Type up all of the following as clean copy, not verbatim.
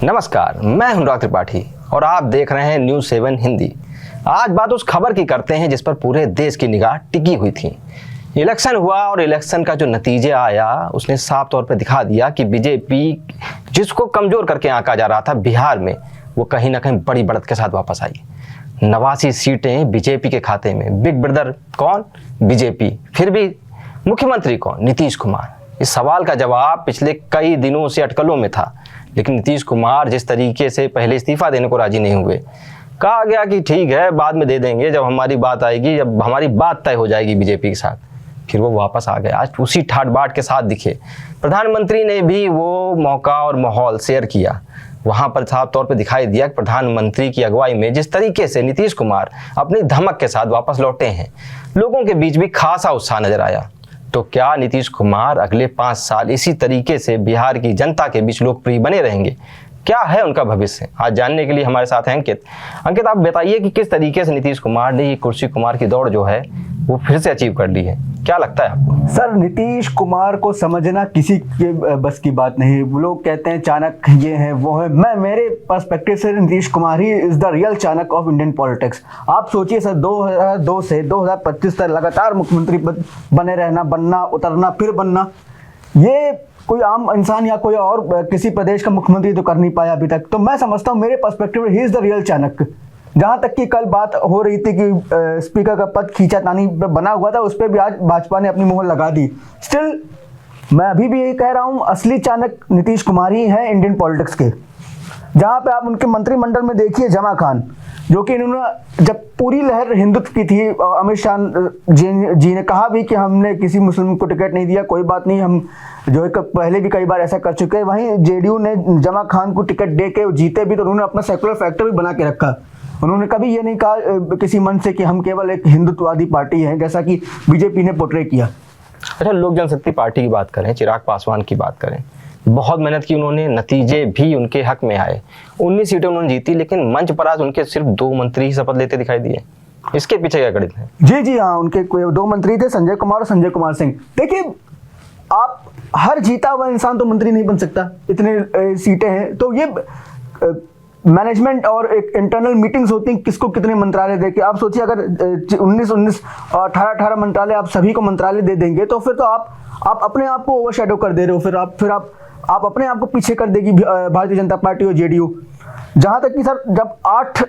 नमस्कार, मैं अनुराग त्रिपाठी और आप देख रहे हैं न्यूज़ 7 हिंदी। आज बात उस खबर की करते हैं जिस पर पूरे देश की निगाह टिकी हुई थी। इलेक्शन हुआ और इलेक्शन का जो नतीजा आया उसने साफ तौर पर दिखा दिया कि बीजेपी जिसको कमज़ोर करके आंका जा रहा था बिहार में, वो कहीं ना कहीं बड़ी बढ़त के साथ वापस आई। 89 सीटें बीजेपी के खाते में। बिग ब्रदर कौन? बीजेपी। फिर भी मुख्यमंत्री कौन? नीतीश कुमार। इस सवाल का जवाब पिछले कई दिनों से अटकलों में था, लेकिन नीतीश कुमार जिस तरीके से पहले इस्तीफा देने को राजी नहीं हुए, कहा गया कि ठीक है बाद में दे देंगे, जब हमारी बात आएगी, जब हमारी बात तय हो जाएगी बीजेपी के साथ, फिर वो वापस आ गए। आज उसी ठाट बाट के साथ दिखे। प्रधानमंत्री ने भी वो मौका और माहौल शेयर किया। वहाँ पर साफ तौर पर दिखाई दिया कि प्रधानमंत्री की अगुवाई में जिस तरीके से नीतीश कुमार अपनी धमक के साथ वापस लौटे हैं, लोगों के बीच भी खासा उत्साह नजर आया। तो क्या नीतीश कुमार अगले 5 साल इसी तरीके से बिहार की जनता के बीच लोकप्रिय बने रहेंगे? क्या है उनका भविष्य? आज जानने के लिए हमारे साथ हैं अंकित। अंकित, आप बताइए कि किस तरीके से नीतीश कुमार ने ये कुर्सी कुमार की दौड़ जो है वो फिर से अचीव कर ली है, क्या लगता है आपको? सर, नीतीश कुमार को समझना किसी के बस की बात नहीं। वो लोग कहते हैं चाणक्य ये है वो है। मेरे पर्सपेक्टिव से Nitish Kumar he is the real Chanakya of Indian politics. आप सोचिए सर, 2002 से 2025 तक लगातार मुख्यमंत्री बने रहना, बनना, उतरना, फिर बनना, ये कोई आम इंसान या कोई और किसी प्रदेश का मुख्यमंत्री तो कर नहीं पाया अभी तक। तो मैं समझता हूँ मेरे पर्सपेक्टिव में he is the real Chanakya. जहाँ तक कि कल बात हो रही थी कि स्पीकर का पद खींचातानी पे बना हुआ था, उस पर भी आज भाजपा ने अपनी मोहर लगा दी। स्टिल मैं अभी भी यही कह रहा हूँ, असली चाणक्य नीतीश कुमार ही है इंडियन पॉलिटिक्स के। जहाँ पे आप उनके मंत्रिमंडल में देखिए जमा खान, जो कि इन्होंने जब पूरी लहर हिंदुत्व की थी, अमित शाह जी ने कहा भी कि हमने किसी मुस्लिम को टिकट नहीं दिया, कोई बात नहीं, हम जो है पहले भी कई बार ऐसा कर चुके हैं। वहीं जेडीयू ने जमा खान को टिकट दे के जीते भी, तो उन्होंने अपना सेकुलर फैक्टर भी बना के रखा। उन्होंने कभी ये नहीं कहा किसी मन से कि हम केवल एक हिंदुत्ववादी पार्टी हैं, जैसा कि बीजेपी ने पोर्ट्रे किया। अच्छा, लोक जनशक्ति पार्टी की बात करें, चिराग पासवान की बात करें, बहुत मेहनत की उन्होंने, नतीजे भी उनके हक में आए। 19 सीटें उन्होंने जीती, लेकिन मंच पर आज उनके सिर्फ 2 मंत्री ही शपथ लेते दिखाई दिए। इसके पीछे क्या गणित है? जी हाँ, उनके 2 मंत्री थे, संजय कुमार और संजय कुमार सिंह। देखिए, आप हर जीता हुआ इंसान तो मंत्री नहीं बन सकता, इतने सीटें हैं। तो ये मैनेजमेंट और एक इंटरनल मीटिंग्स होती हैं, किसको कितने मंत्रालय देके। आप सोचिए अगर 19 और 18 मंत्रालय आप सभी को मंत्रालय दे देंगे, तो फिर तो आप अपने आप को ओवरशैडो कर दे रहे हो। फिर आप अपने आप को पीछे कर देगी भारतीय जनता पार्टी और जेडीयू। जहां तक कि सर, जब 8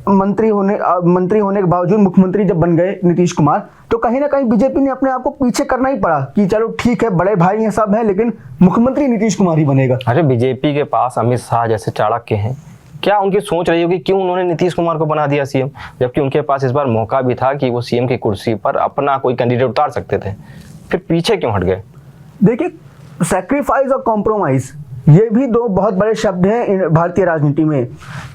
मंत्री होने के बावजूद मुख्यमंत्री जब बन गए नीतीश कुमार, तो कहीं ना कहीं बीजेपी ने अपने आप को पीछे करना ही पड़ा कि चलो ठीक है, बड़े भाई हैं, सब हैं, लेकिन मुख्यमंत्री नीतीश कुमार ही बनेगा। अरे, बीजेपी के पास अमित शाह जैसे चाणक्य हैं, क्या उनकी सोच रही होगी क्यों उन्होंने नीतीश कुमार को बना दिया सीएम, जबकि उनके पास इस बार मौका भी था कि वो सीएम की कुर्सी पर अपना कोई कैंडिडेट उतार सकते थे, फिर पीछे क्यों हट गए? देखिए, सैक्रिफाइस और कॉम्प्रोमाइज, ये भी 2 बहुत बड़े शब्द हैं भारतीय राजनीति में।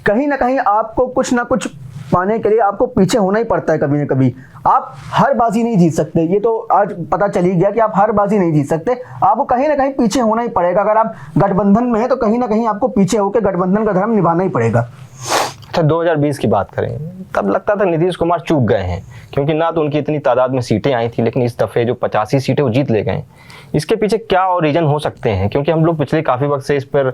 कहीं ना कहीं आपको कुछ ना कुछ पाने के लिए आपको पीछे होना ही पड़ता है कभी ना कभी। आप हर बाजी नहीं जीत सकते, ये तो आज पता चल ही गया कि आप हर बाजी नहीं जीत सकते। आपको कहीं ना कहीं पीछे होना ही पड़ेगा। अगर आप गठबंधन में हैं तो कहीं ना कहीं आपको पीछे होकर गठबंधन का धर्म निभाना ही पड़ेगा। अच्छा, 2020 की बात करें, तब लगता था नीतीश कुमार चूक गए हैं, क्योंकि ना तो उनकी इतनी तादाद में सीटें आई थी, लेकिन इस दफ़े जो 85 सीटें वो जीत ले गए। इसके पीछे क्या और रीजन हो सकते हैं? क्योंकि हम लोग पिछले काफ़ी वक्त से इस पर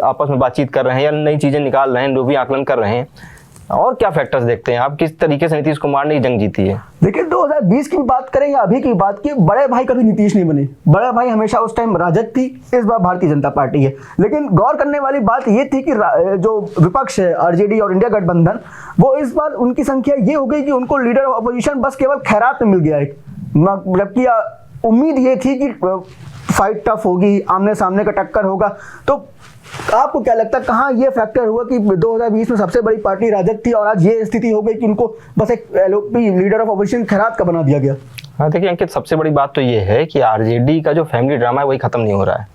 आपस में बातचीत कर रहे हैं या नई चीज़ें निकाल रहे हैं, जो भी आकलन कर रहे हैं। और क्या फैक्टर्स देखते हैं आप, किस तरीके से नीतीश कुमार ने जंग जीती है? देखिए, 2020 की बात करें या अभी की बात की, बड़े भाई कभी नीतीश नहीं बने। बड़ा भाई हमेशा उस टाइम राजद थी, इस बार भारतीय जनता पार्टी है। लेकिन गौर करने वाली बात ये थी कि जो विपक्ष है, आरजेडी और इंडिया गठबंधन, वो इस बार उनकी संख्या ये हो गई कि उनको लीडर ऑफ अपोजिशन बस केवल खैरात में मिल गया है। जबकि उम्मीद ये थी कि फाइट टफ होगी, आमने सामने का टक्कर होगा। तो आपको क्या लगता है, कहाँ ये फैक्टर हुआ कि 2020 में सबसे बड़ी पार्टी राजद थी और आज ये स्थिति हो गई कि उनको बस एक एलओपी लीडर ऑफ अपोजिशन खैरात का बना दिया गया? हाँ, देखिए अंकित, सबसे बड़ी बात तो ये है कि आरजेडी का जो फैमिली ड्रामा है वही खत्म नहीं हो रहा है।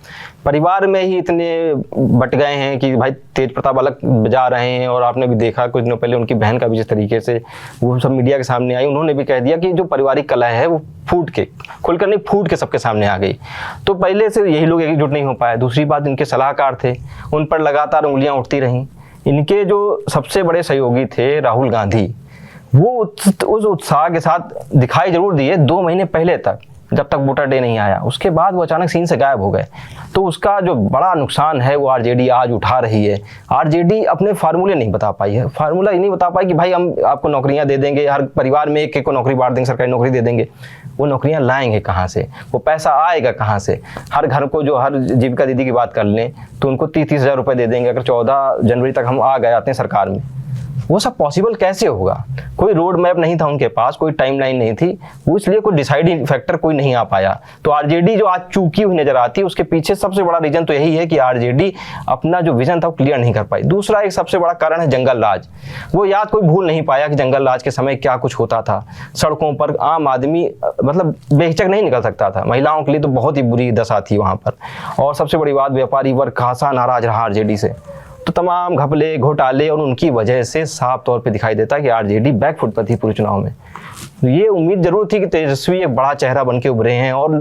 परिवार में ही इतने बट गए हैं कि भाई तेज प्रताप अलग जा रहे हैं, और आपने भी देखा कुछ दिनों पहले उनकी बहन का भी जिस तरीके से वो सब मीडिया के सामने आई, उन्होंने भी कह दिया कि जो पारिवारिक कलह है वो खुलकर नहीं फूट के सबके सामने आ गई। तो पहले से यही लोग एकजुट नहीं हो पाए। दूसरी बात, इनके सलाहकार थे, उन पर लगातार उंगलियां उठती रहीं। इनके जो सबसे बड़े सहयोगी थे राहुल गांधी, वो उस उत्साह के साथ दिखाई जरूर दिए 2 महीने पहले तक, जब तक वोटर डे नहीं आया, उसके बाद वो अचानक सीन से गायब हो गए। तो उसका जो बड़ा नुकसान है वो आरजेडी आज उठा रही है। आरजेडी अपने फार्मूले नहीं बता पाई है, फार्मूला ये नहीं बता पाई कि भाई हम आपको नौकरियां दे देंगे, हर परिवार में एक एक को नौकरी बांट देंगे, सरकारी नौकरी दे देंगे। वो नौकरियां लाएंगे कहाँ से, वो पैसा आएगा कहाँ से? हर घर को, जो हर जीविका दीदी की बात कर लें तो उनको 30-30 हज़ार रुपये दे देंगे अगर 14 जनवरी तक हम आ गए आते हैं सरकार में। वो सब पॉसिबल कैसे होगा? कोई रोड मैप नहीं था उनके पास, कोई टाइमलाइन नहीं थी, वो इसलिए कोई डिसाइडिंग फैक्टर कोई नहीं आ पाया। तो आरजेडी जो आज चूकी हुई नजर आती है, उसके पीछे सबसे बड़ा रीजन तो यही है कि आरजेडी अपना जो विजन था वो क्लियर नहीं कर पाई। दूसरा एक सबसे बड़ा कारण है जंगल राज। वो याद कोई भूल नहीं पाया कि जंगल राज के समय क्या कुछ होता था। सड़कों पर आम आदमी मतलब बेहिचक नहीं निकल सकता था, महिलाओं के लिए तो बहुत ही बुरी दशा थी वहाँ पर। और सबसे बड़ी बात, व्यापारी वर्ग खासा नाराज रहा आरजेडी से। तो तमाम घपले, घोटाले और उनकी वजह से साफ तौर पे दिखाई देता कि आरजेडी बैकफुट पर थी पूरे चुनाव में। तो ये उम्मीद जरूर थी कि तेजस्वी एक बड़ा चेहरा बन के उभरे हैं और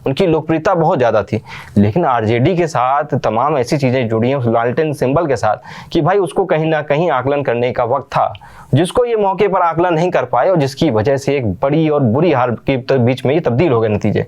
उनकी लोकप्रियता बहुत ज़्यादा थी, लेकिन आरजेडी के साथ तमाम ऐसी चीज़ें जुड़ी हैं उस लालटेन सिंबल के साथ कि भाई उसको कहीं ना कहीं आकलन करने का वक्त था, जिसको ये मौके पर आकलन नहीं कर पाए और जिसकी वजह से एक बड़ी और बुरी हार के बीच में ये तब्दील हो गए नतीजे।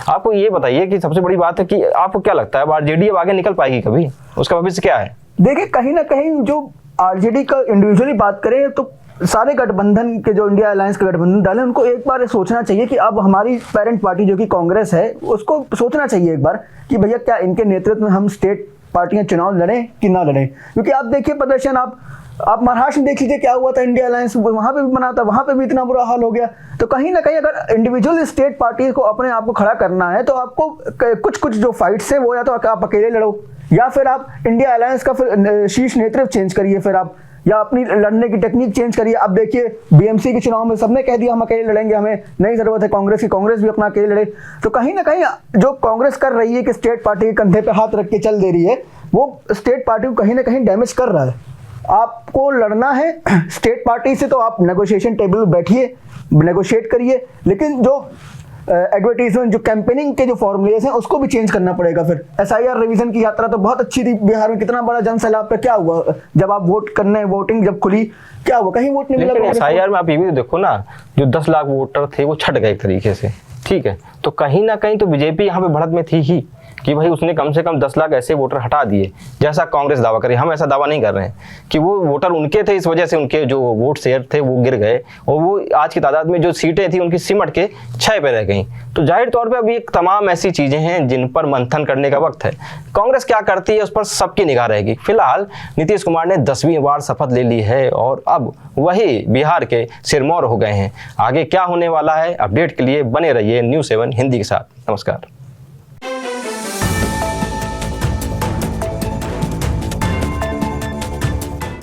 आपको ये बताइए कि सबसे बड़ी बात है कि आपको क्या लगता है आरजेडी अब आगे निकल पाएगी कभी? उसका भविष्य क्या है? देखिए, कहीं ना कहीं जो आरजेडी का इंडिविजुअली बात करें तो सारे गठबंधन के, जो इंडिया अलायंस के गठबंधन डाले, उनको एक बार सोचना चाहिए कि अब हमारी पेरेंट पार्टी जो कि कांग्रेस है, उसको सोचना चाहिए एक बार कि भैया क्या इनके नेतृत्व में हम स्टेट पार्टियां चुनाव लड़ें कि ना लड़ें। क्योंकि आप देखिए प्रदर्शन, आप महाराष्ट्र में देख लीजिए क्या हुआ था, इंडिया अलायंस वहाँ पे भी बना था, वहाँ पे भी इतना बुरा हाल हो गया। तो कहीं ना कहीं अगर इंडिविजुअल स्टेट पार्टी को अपने आप को खड़ा करना है तो आपको कुछ कुछ जो फाइट्स है वो या तो आप अकेले लड़ो, या फिर आप इंडिया अलायंस का फिर शीर्ष नेतृत्व चेंज करिए, फिर आप या अपनी लड़ने की टेक्निक चेंज करिए। अब देखिए बीएमसी के चुनाव में सबने कह दिया हम अकेले लड़ेंगे, हमें नहीं जरूरत है कांग्रेस की, कांग्रेस भी अपना अकेले लड़े। तो कहीं ना कहीं जो कांग्रेस कर रही है कि स्टेट पार्टी के कंधे पे हाथ रख के चल दे रही है, वो स्टेट पार्टी को कहीं ना कहीं डैमेज कर रहा है। आपको लड़ना है स्टेट पार्टी से तो आप नेगोशिएशन टेबल पर बैठिए, नेगोशिएट करिए, लेकिन जो एडवर्टीजमेंट, जो कैंपेनिंग के जो फॉर्मूलेज हैं उसको भी चेंज करना पड़ेगा। फिर एसआईआर रिवीजन की यात्रा तो बहुत अच्छी थी बिहार में, कितना बड़ा जन सैलाब पे क्या हुआ जब आप वोट करने, वोटिंग जब खुली, क्या हुआ? कहीं वोट नहीं मिला। एसआईआर में आप ये भी देखो ना, जो 10 लाख वोटर थे वो छट गए एक तरीके से, ठीक है। तो कहीं ना कहीं तो बीजेपी यहाँ पे बढ़त में थी ही कि भाई उसने कम से कम 10 लाख ऐसे वोटर हटा दिए, जैसा कांग्रेस दावा करे। हम ऐसा दावा नहीं कर रहे हैं कि वो वोटर उनके थे, इस वजह से उनके जो वोट शेयर थे वो गिर गए और वो आज की तादाद में जो सीटें थी उनकी सिमट के 6 पे रह गई। तो जाहिर तौर पे अभी एक तमाम ऐसी चीजें हैं जिन पर मंथन करने का वक्त है। कांग्रेस क्या करती है उस पर सबकी निगाह रहेगी। फिलहाल नीतीश कुमार ने 10वीं बार शपथ ले ली है और अब वही बिहार के सिरमौर हो गए हैं। आगे क्या होने वाला है, अपडेट के लिए बने रहिए न्यूज़ 7 हिंदी के साथ। नमस्कार।